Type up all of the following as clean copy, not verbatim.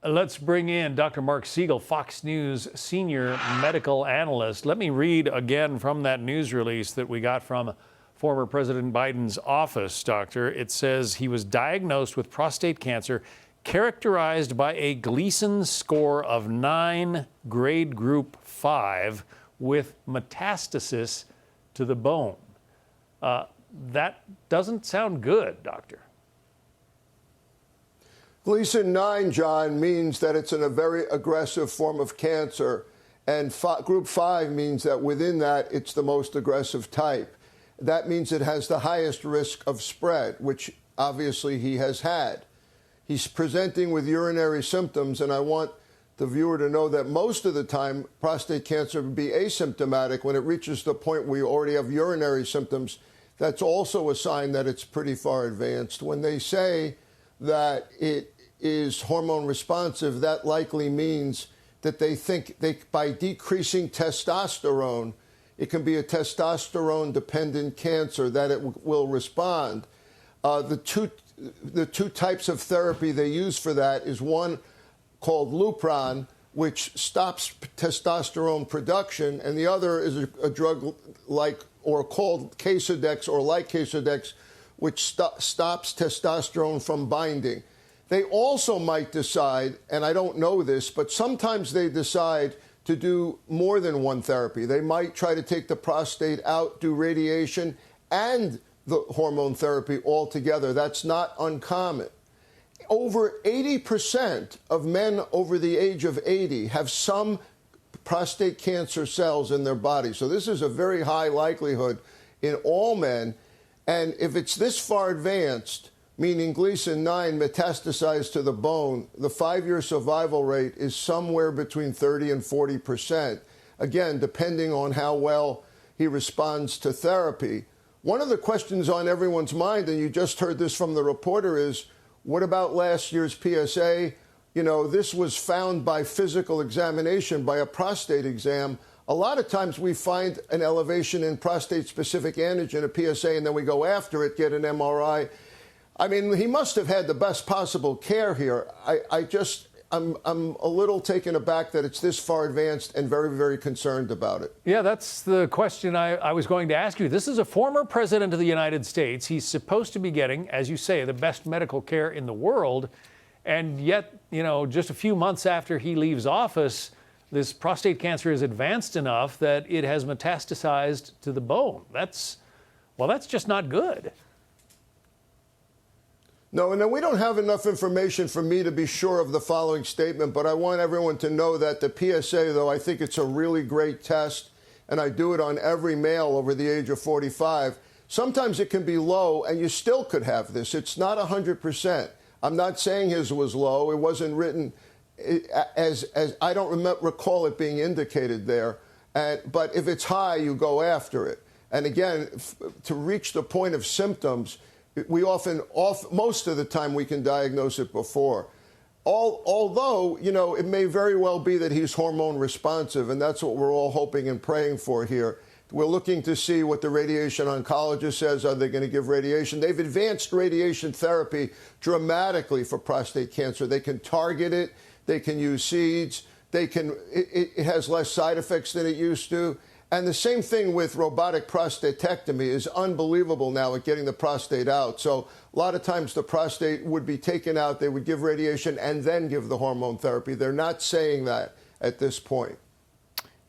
Let's bring in Dr. Marc Siegel, Fox News senior medical analyst. Let me read again from that news release that we got from former President Biden's office, doctor. It says he was diagnosed with prostate cancer characterized by a Gleason score of 9, grade group 5, with metastasis to the bone. That doesn't sound good, doctor. Gleason 9, John, means that it's in a very aggressive form of cancer, and group 5 means that within that it's the most aggressive type. That means it has the highest risk of spread, which obviously he has had. He's presenting with urinary symptoms, and I want the viewer to know that most of the time prostate cancer would be asymptomatic. When it reaches the point where you already have urinary symptoms, that's also a sign that it's pretty far advanced. When they say that it is hormone responsive, that likely means that they think by decreasing testosterone, it can be a testosterone-dependent cancer, that it will respond. The two types of therapy they use for that is one called Lupron, which stops testosterone production, and the other is a drug called Casodex or like Casodex, which stops testosterone from binding. They also might decide, and I don't know this, but sometimes they decide to do more than one therapy. They might try to take the prostate out, do radiation, and the hormone therapy altogether. That's not uncommon. Over 80% of men over the age of 80 have some prostate cancer cells in their body. So this is a very high likelihood in all men. And if it's this far advanced, meaning Gleason 9 metastasized to the bone, the 5-year survival rate is somewhere between 30 and 40%. Again, depending on how well he responds to therapy. One of the questions on everyone's mind, and you just heard this from the reporter, is what about last year's PSA? You know, this was found by physical examination, by a prostate exam. A lot of times we find an elevation in prostate-specific antigen, a PSA, and then we go after it, get an MRI. I mean, he must have had the best possible care here. I'm a little taken aback that it's this far advanced and very, very concerned about it. Yeah, that's the question I was going to ask you. This is a former president of the United States. He's supposed to be getting, as you say, the best medical care in the world. And yet, you know, just a few months after he leaves office, this prostate cancer is advanced enough that it has metastasized to the bone. That's just not good. No, and we don't have enough information for me to be sure of the following statement, but I want everyone to know that the PSA, though, I think it's a really great test, and I do it on every male over the age of 45. Sometimes it can be low, and you still could have this. It's not 100%. I'm not saying his was low. It wasn't written as I don't recall it being indicated there. But if it's high, you go after it. And again, to reach the point of symptoms, we most of the time we can diagnose it before. Although, you know, it may very well be that he's hormone responsive, and that's what we're all hoping and praying for here. We're looking to see what the radiation oncologist says. Are they going to give radiation? They've advanced radiation therapy dramatically for prostate cancer. They can target it. They can use seeds. It has less side effects than it used to. And the same thing with robotic prostatectomy is unbelievable now at getting the prostate out. So a lot of times the prostate would be taken out, they would give radiation and then give the hormone therapy. They're not saying that at this point.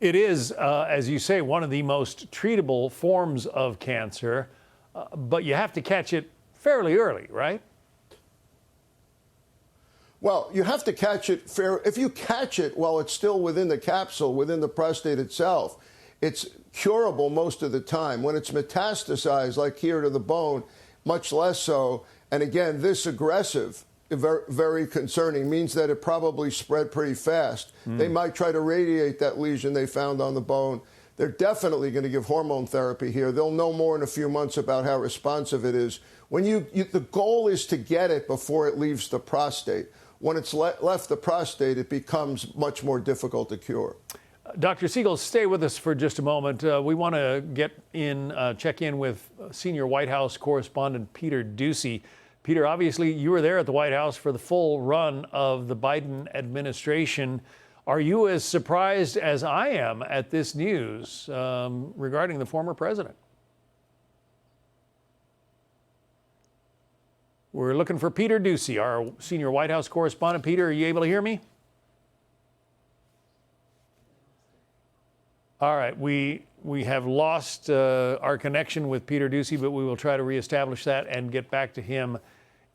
It is, as you say, one of the most treatable forms of cancer, but you have to catch it fairly early, right? Well, you have to catch it if you catch it while it's still within the capsule, within the prostate itself, it's curable most of the time. When it's metastasized, like here to the bone, much less so. And again, this aggressive, very, very concerning, means that it probably spread pretty fast. They might try to radiate that lesion they found on the bone. They're definitely going to give hormone therapy here. They'll know more in a few months about how responsive it is. When the goal is to get it before it leaves the prostate. When it's left the prostate, it becomes much more difficult to cure. Dr. Siegel, stay with us for just a moment. We want to check in with senior White House correspondent Peter Doocy. Peter, obviously you were there at the White House for the full run of the Biden administration. Are you as surprised as I am at this news regarding the former president? We're looking for Peter Doocy, our senior White House correspondent. Peter, are you able to hear me? All right, we have lost our connection with Peter Doocy, but we will try to reestablish that and get back to him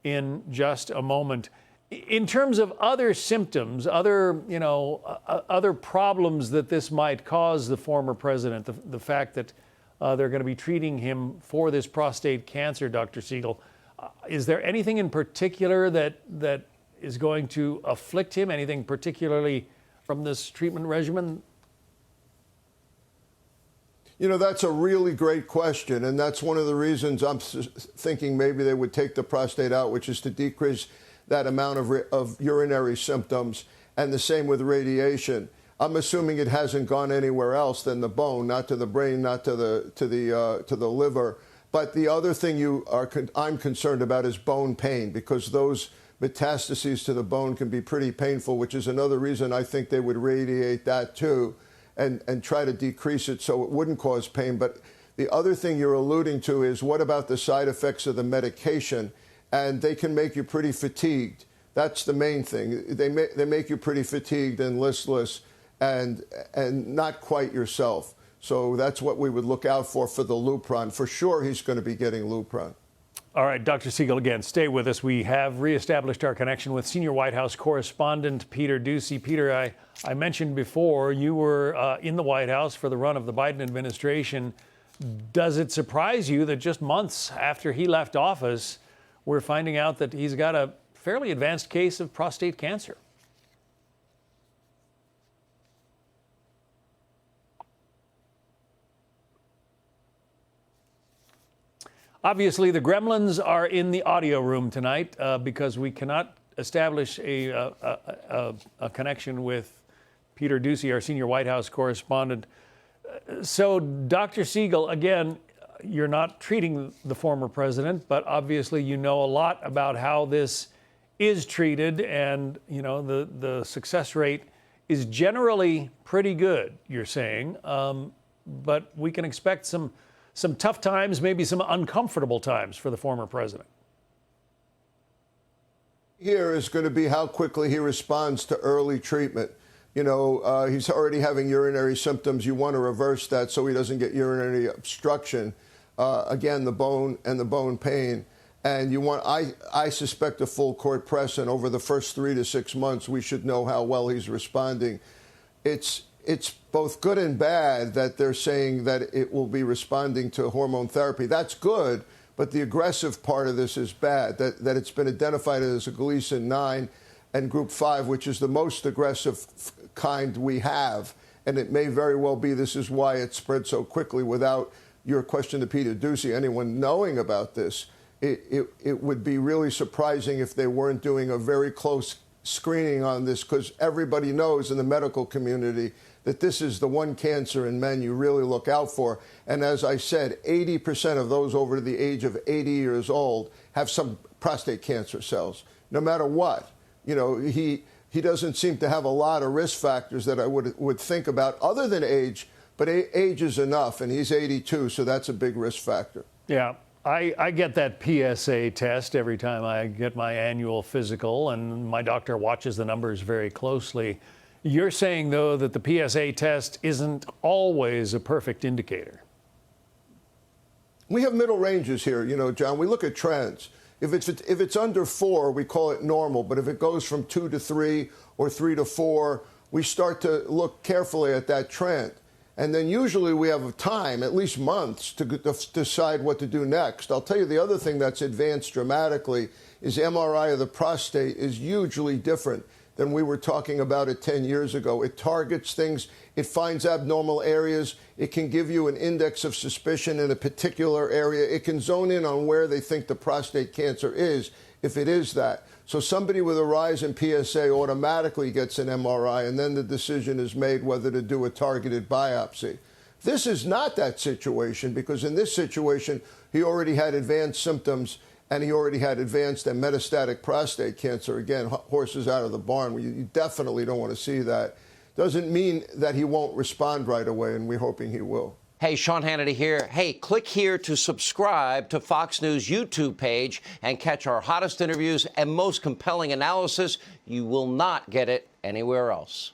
in just a moment. In terms of other symptoms, other problems that this might cause the former president, the fact that they're going to be treating him for this prostate cancer, Dr. Siegel, is there anything in particular that is going to afflict him? Anything particularly from this treatment regimen? You know, that's a really great question, and that's one of the reasons I'm thinking maybe they would take the prostate out, which is to decrease that amount of urinary symptoms, and the same with radiation. I'm assuming it hasn't gone anywhere else than the bone, not to the brain, not to the liver. But the other thing I'm concerned about is bone pain, because those metastases to the bone can be pretty painful, which is another reason I think they would radiate that too. And try to decrease it so it wouldn't cause pain. But the other thing you're alluding to is, what about the side effects of the medication? And they can make you pretty fatigued. That's the main thing. They make you pretty fatigued and listless and not quite yourself. So that's what we would look out for the Lupron. For sure, he's going to be getting Lupron. All right, Dr. Siegel, again, stay with us. We have reestablished our connection with senior White House correspondent Peter Doocy. Peter, I mentioned before you were in the White House for the run of the Biden administration. Does it surprise you that just months after he left office, we're finding out that he's got a fairly advanced case of prostate cancer? Obviously, the gremlins are in the audio room tonight because we cannot establish a connection with Peter Doocy, our senior White House correspondent. So, Dr. Siegel, again, you're not treating the former president, but obviously you know a lot about how this is treated, and the success rate is generally pretty good, you're saying, but we can expect some tough times, maybe some uncomfortable times for the former president. Here is going to be how quickly he responds to early treatment. He's already having urinary symptoms. You want to reverse that so he doesn't get urinary obstruction. Again, the bone and the bone pain. And I suspect a full court press, and over the first 3 to 6 months, we should know how well he's responding. It's both good and bad that they're saying that it will be responding to hormone therapy. That's good, but the aggressive part of this is bad, that it's been identified as a Gleason 9 and group 5, which is the most aggressive kind we have. And it may very well be this is why it spread so quickly without your question to Peter Doocy, anyone knowing about this. It would be really surprising if they weren't doing a very close screening on this, because everybody knows in the medical community that this is the one cancer in men you really look out for. And as I said, 80% of those over the age of 80 years old have some prostate cancer cells, no matter what. He doesn't seem to have a lot of risk factors that I would think about other than age, but age is enough, and he's 82, so that's a big risk factor. Yeah. I get that PSA test every time I get my annual physical, and my doctor watches the numbers very closely. You're saying, though, that the PSA test isn't always a perfect indicator. We have middle ranges here, John. We look at trends. If it's under 4, we call it normal. But if it goes from 2 to 3 or 3 to 4, we start to look carefully at that trend. And then usually we have time, at least months, to decide what to do next. I'll tell you the other thing that's advanced dramatically is MRI of the prostate is hugely different than we were talking about it 10 years ago. It targets things. It finds abnormal areas. It can give you an index of suspicion in a particular area. It can zone in on where they think the prostate cancer is, if it is that. So somebody with a rise in PSA automatically gets an MRI, and then the decision is made whether to do a targeted biopsy. This is not that situation, because in this situation, he already had advanced symptoms, and he already had advanced and metastatic prostate cancer. Again, horses out of the barn. You definitely don't want to see that. Doesn't mean that he won't respond right away, and we're hoping he will. Hey, Sean Hannity here. Hey, click here to subscribe to Fox News YouTube page and catch our hottest interviews and most compelling analysis. You will not get it anywhere else.